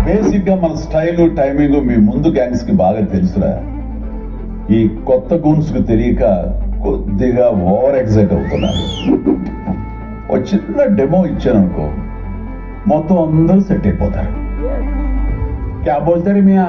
బేసిక్గా మన style timing మీ ముందు గ్యాంగ్స్ కి బాగా తెలుసురా. ఈ కొత్త గూన్స్ కు తెలియక కొద్దిగా ఓవర్ ఎక్సైట్ అవుతున్నారు. ఒక చిన్న డెమో ఇచ్చాను అనుకో, మొత్తం అందరూ సెట్ అయిపోతారు. క్యా బోల్తారు మియా?